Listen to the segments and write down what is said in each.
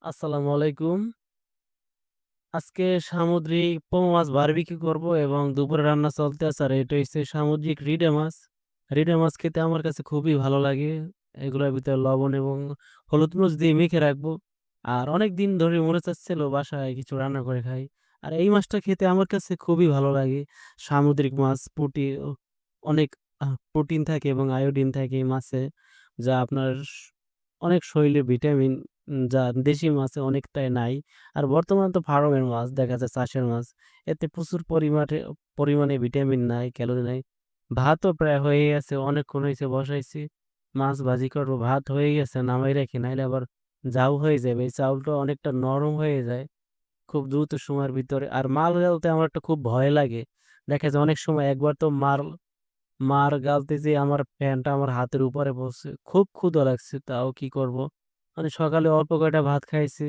আসসালামু আলাইকুম। আজকে সামুদ্রিক পোমো মাছ বারবিকিউ করব এবং দুপুরে রান্না চলতেছে আর এটা হচ্ছে সামুদ্রিক রিডে মাছ। রিডে মাছ খেতে আমার কাছে খুবই ভালো লাগে। এগুলোর ভিতরে লবণ এবং হলুদ মরিচ দিয়ে মেখে রাখবো। আর অনেকদিন ধরে মনে চাচ্ছিল বাসায় কিছু রান্না করে খাই। আর এই মাছটা খেতে আমার কাছে খুবই ভালো লাগে। সামুদ্রিক মাছ অনেক প্রোটিন থাকে এবং আয়োডিন থাকে এই মাছে। যা আপনার অনেক শরীরে ভিটামিন যা দেশি মাছে অনেকটাই নাই। আর বর্তমানে তো ফার্মের মাছ দেখা যায় চাষের মাছ। এতে প্রচুর পরিমাণে ভিটামিন নাই, ক্যালোরি নাই। ভাতও প্রায় হয়ে গেছে। অনেকক্ষণ হইছে বসাইছি। মাছ ভাজি করব। ভাত হয়ে গেছে নামাই রাখি নাইলে আবার জাউ হয়ে যাবে। এই চাউলটা অনেকটা নরম হয়ে যায় খুব দ্রুত সময়ের ভিতরে। আর মাল গালতে আমার একটা খুব ভয় লাগে। দেখা যায় অনেক সময় একবার তো মার গালতে যেয়ে আমার প্যান্টটা আমার হাতের উপরে পড়ছে। খুব ক্ষুধা লাগছে তাও কি করব? মানে সকালে অল্প কয়টা ভাত খাইছি।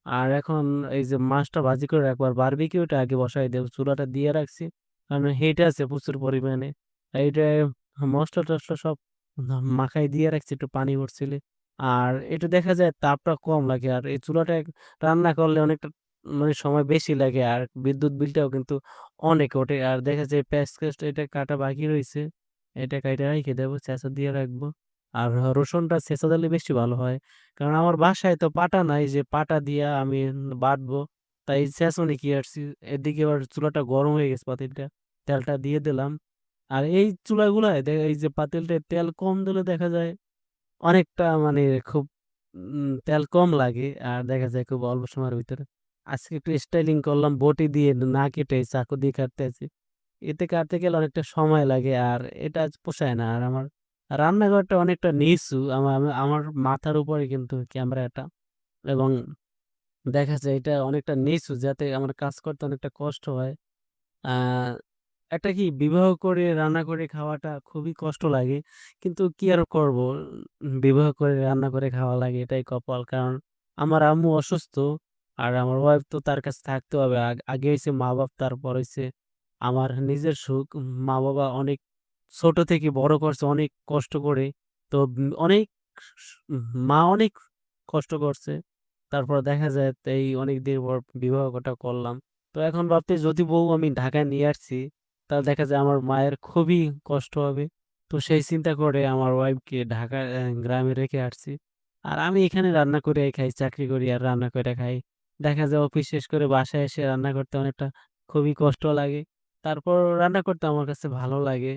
আর এখন এই যে মাছটা ভাজি করে রাখবো আর বারবিকিউটা আগে বসায় দেব। চুলাটা দিয়ে রাখছি। কারণ হিট আছে প্রচুর পরিমাণে। এইটায় মসলা-টসলা সব মাখায় দিয়ে রাখছি একটু পানি উঠছিলে। আর এটা দেখা যায় তাপটা কম লাগে। আর এই চুলাটায় রান্না করলে অনেকটা মানে সময় বেশি লাগে। আর বিদ্যুৎ বিলটাও কিন্তু অনেক ওঠে। আর দেখা যায় পেঁয়াজ-টেয়াজ এটা কাটা বাকি রইছে। এটা কাইটা রাইখে দেব, ছেঁচা দিয়ে রাখবো। আর রসুনটা ছেঁচা দিলে বেশি ভালো হয়। কারণ আমার বাসায় তো পাটা নাই যে পাটা দিয়া আমি বাটবো। তাই ছেঁচনি কি আরছি। এদিকে আবার চুলাটা গরম হয়ে গেছে পাতিলটা। তেলটা দিয়ে দিলাম। আর এই চুলাগুলায় এই যে পাতিলটায় তেল কম দিলে দেখা যায় অনেকটা মানে খুব তেল কম লাগে। আর দেখা যায় খুব অল্প সময়ের ভিতরে। আজকে একটু স্টাইলিং করলাম বটি দিয়ে না কেটে চাকু দিয়ে কাটতেছি। এতে কাটতে গেলে অনেকটা সময় লাগে আর এটা পোষায় না। আর আমার রান্নাঘরটা অনেকটা নিচু। আমার মাথার উপরে কিন্তু ক্যামেরাটা এবং দেখা যায় এটা অনেকটা নিচু যাতে আমার কাজ করতে অনেকটা কষ্ট হয়। আ একটা কি বিবাহ করে রান্না করে খাওয়াটা খুবই কষ্ট লাগে। কিন্তু কি আর করব? বিবাহ করে রান্না করে খাওয়া লাগে এটাই কপাল। কারণ আমার আম্মু অসুস্থ। আর আমার ওয়াইফ তো তার কাছে থাকতে হবে। আগে হইছে মা-বাপ তারপর হইছে আমার নিজের সুখ। মা-বাবা অনেক ছোট থেকে বড় করছে অনেক কষ্ট করে। তো অনেক স মা অনেক কষ্ট করছে। তারপর দেখা যায় এই অনেকদিন পর বিবাহটা করলাম। তো এখন ভাবতেছি যদি বউ আমি ঢাকায় নিয়ে আসছি, তাহলে দেখা যায় আমার মায়ের খুবই কষ্ট হবে। তো সেই চিন্তা করে আমার ওয়াইফকে ঢাকায় গ্রামে রেখে আসছি। আর আমি এখানে রান্না করে খাই, চাকরি করি আর রান্না করে খাই। দেখা যায় অফিস শেষ করে বাসায় এসে রান্না করতে অনেকটা খুবই কষ্ট লাগে। তারপর রান্না করতে আমার কাছে ভালো লাগে।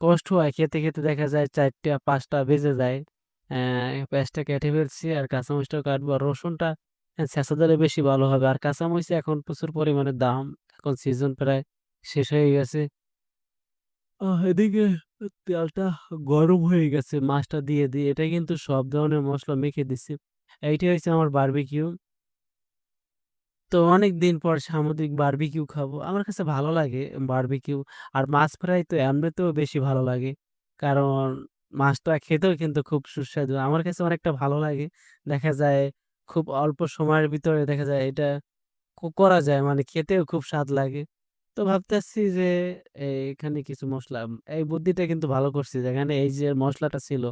কষ্ট হয় খেতে দেখা যায় ৪টা ৫টা বেজে যায়। পেঁয়াজটা কেটে ফেলছি আর কাঁচামরিচটাও কাটবো। আর রসুনটা ছেঁচা দিলে বেশি ভালো হবে। আর কাঁচামরিচ এখন প্রচুর পরিমাণে দাম। এখন সিজন প্রায় শেষ হয়ে গেছে। এদিকে তেলটা গরম হয়ে গেছে মাছটা দিয়ে। এটা কিন্তু সব ধরনের মসলা মেখে দিছি। এইটাই হইছে আমার বারবিকিউ। তো অনেকদিন পর সামুদ্রিক বারবিকিউ খাবো। আমার কাছে ভালো লাগে বারবিকিউ। আর মাছ ফ্রাই তো এমনিতেও বেশি ভালো লাগে। কারণ মাছটা খেতেও কিন্তু খুব সুস্বাদু। আমার কাছে অনেকটা ভালো লাগে। দেখা যায় খুব অল্প সময়ের ভিতরে দেখা যায় এটা করা যায়। মানে খেতেও খুব স্বাদ লাগে। তো ভাবতেছি যে এখানে কিছু মসলা এই বুদ্ধিটা কিন্তু ভালো করছি। যেখানে এই যে মসলাটা ছিল,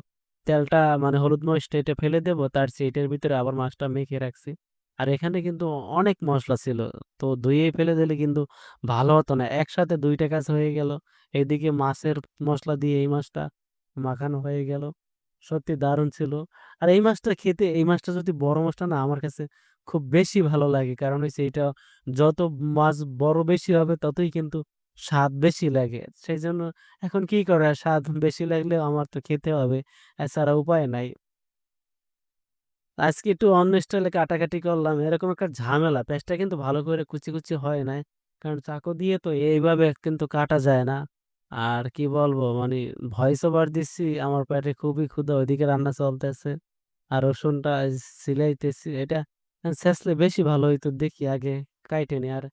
তেলটা মানে হলুদ মরিচটা এটা ফেলে দেব। তার চেয়ে এটার ভিতরে আবার মাছটা মেখে রাখছি। আর এখানে কিন্তু অনেক মসলা ছিল। তো ধুয়েই ফেলে দিলে কিন্তু ভালো হতো না। একসাথে ২ টা কাজ হয়ে গেল। এদিকে মাছের মসলা দিয়ে এই মাছটা মাখানো হয়ে গেল। সত্যি দারুণ ছিল। আর এই মাছটা খেতে এই মাছটা যদি বড় মাছটা না আমার কাছে খুব বেশি ভালো লাগে। কারণ হইছে এটা যত মাছ বড় বেশি হবে ততই কিন্তু স্বাদ বেশি লাগে। সেইজন্য এখন কি করা স্বাদ বেশি লাগলেও আমার তো খেতে হবে। এছাড়া উপায় নাই। আজকে একটু অন্য স্টাইলে কাটাকাটি করলাম। এরকম একটা ঝামেলা। পেঁয়াজটা কিন্তু ভালো করে কুচি হয় নাই। কারণ চাকু দিয়ে তো এইভাবে কিন্তু কাটা যায় না। আর কি বলবো মানে ভয়েস ওভার দিচ্ছি আমার পেটে খুবই ক্ষুধা। ওইদিকে রান্না চলতেছে। আর রসুনটা ছিলাইতেছি। এটা ছেঁচলে বেশি ভালো হইতো দেখি আগে কাইটে নিই। আর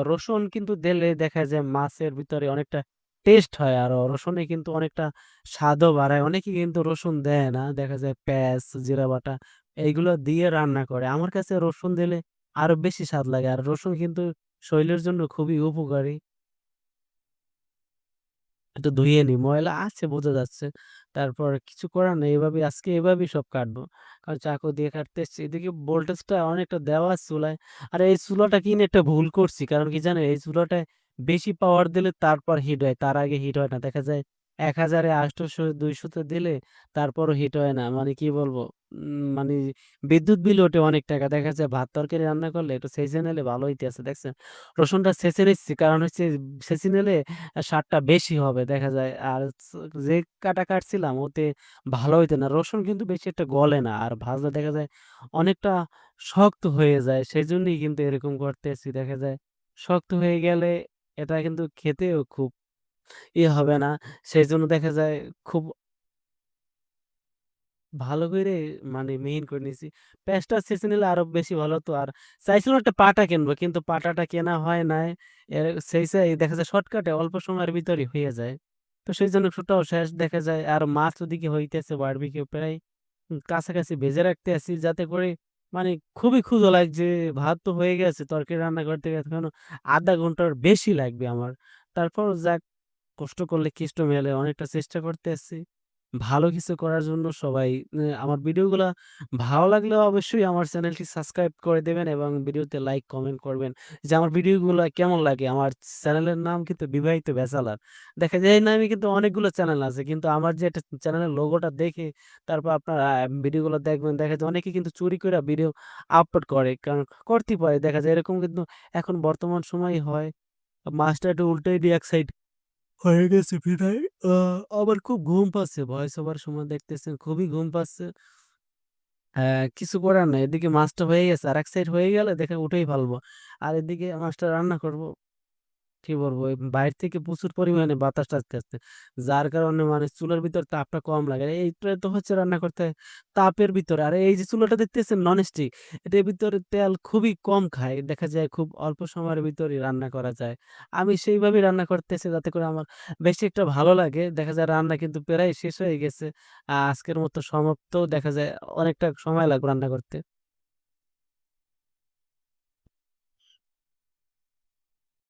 রসুন কিন্তু দিলে দেখা যায় মাছের ভিতরে অনেকটা টেস্ট হয়। আর রসুনে কিন্তু অনেকটা স্বাদও বাড়ায়। অনেকে কিন্তু রসুন দেয় না। দেখা যায় পেঁয়াজ, জিরা বাটা এইগুলো দিয়ে রান্না করে। আমার কাছে রসুন দিলে আরো বেশি স্বাদ লাগে। আর রসুন কিন্তু শরীরের জন্য খুবই উপকারী। একটু ধুইয়ে নিই। ময়লা আছে বোঝা যাচ্ছে। তারপর কিছু করার নেই। আজকে এভাবেই সব কাটবো। কারণ চাকু দিয়ে কাটতেছি। এদিকে ভোল্টেজটা অনেকটা দেওয়া আছে চুলায়। আর এই চুলাটা কিনে একটা ভুল করছি। কারণ কি জানেন? এই চুলাটায় বেশি পাওয়ার দিলে তারপর হিট হয়। তার আগে হিট হয় না। দেখা যায় ১০০০ এ ৮০০ ২০০ তে দিলে তারপরও হিট হয় না। মানে কি বলবো? মানে বিদ্যুৎ বিল ওঠে অনেক টাকা। দেখা যায় ভাত তরকারি রান্না করলে একটু ছেঁচে নিলে ভালো হইতেছে। দেখছেন? রসুনটা ছেঁচে নিচ্ছি। কারণ হচ্ছে ছেঁচে নিলে স্বাদটা বেশি হবে দেখা যায়। আর যে কাটছিলাম ওতে ভালো হইতো না। রসুন কিন্তু বেশি একটা গলে না। আর ভাজলে দেখা যায় অনেকটা শক্ত হয়ে যায়। সেজন্যই কিন্তু এরকম করতেছি। দেখা যায় শক্ত হয়ে গেলে এটা কিন্তু খেতেও খুব হবে না। সেজন্য দেখা যায় খুব ভালো কইরে মানে মিহিন করে নিছি। পেঁয়াজটা ছেঁচে নিলে আরো বেশি ভালো হতো। আর চাইছিলাম একটা পাটা কিনবো। কিন্তু পাটাটা কেনা হয় নাই। সেইসাই দেখা যায় শর্টকাটে অল্প সময়ের ভিতরেই হইয়া যায়। তো সেইজন্য ওটাও শেষ দেখা যায়। আর মাছ ওদিকে হইতেছে বারবিকিউ প্রায় কাছাকাছি ভেজে রাখতে আছি যাতে করে মানে খুবই ক্ষুধা লাগছে। ভাত তো হয়ে গেছে। তরকারি রান্না করতে এখনো ০.৫ ঘন্টার বেশি লাগবে আমার। তারপর যাক কষ্ট করলে কেষ্ট মেলে। অনেকটা চেষ্টা করতেছি। ভালো কিছু করার জন্য সবাই আমার ভিডিওগুলা ভালো লাগলে অবশ্যই আমার চ্যানেলটি সাবস্ক্রাইব করে দেবেন এবং ভিডিওতে লাইক, কমেন্ট করবেন। যে আমার ভিডিওগুলা কেমন লাগে? আমার চ্যানেলের নাম কিন্তু বিবাহিত ব্যাচেলর। দেখা যায় এই নামে কিন্তু অনেকগুলো চ্যানেল আছে। কিন্তু আমার যে একটা চ্যানেলের লোগোটা দেখে তারপর আপনার ভিডিওগুলো দেখবেন। দেখা যায় অনেকে কিন্তু চুরি কইরা ভিডিও আপলোড করে। কারণ করতেই পারে। দেখা যায় এরকম কিন্তু এখন বর্তমান সময়ে হয়। মাছটা একটু উল্টাই দিয়ে এক সাইড হয়ে গেছে বিধায় আমার খুব ঘুম পাচ্ছে। ভয়েস ওভার সময় দেখতেছেন খুবই ঘুম পাচ্ছে। কিছু করার নাই। এদিকে মাছটা হয়ে গেছে। আরেক সাইড হয়ে গেলে দেখে উঠেই ফেলবো। আর এদিকে মাছটা রান্না করব। কি বলবো? বাইরে থেকে প্রচুর পরিমাণে বাতাস আসতেছে। যার কারণে মানে চুলার ভিতর তাপটা কম লাগে। এইটা তো হচ্ছে রান্না করতে হয় তাপের ভিতরে। আর এই যে চুলাটা দেখতেছেন ননস্টিক, এটার ভিতরে তেল খুবই কম খায়। দেখা যায় খুব অল্প সময়ের ভিতরেই রান্না করা যায়। আমি সেইভাবেই রান্না করতেছি যাতে করে আমার বেশি একটা ভালো লাগে। দেখা যায় রান্না কিন্তু প্রায় শেষ হয়ে গেছে। আজকের মতো সমাপ্ত। দেখা যায় অনেকটা সময় লাগবে রান্না করতে।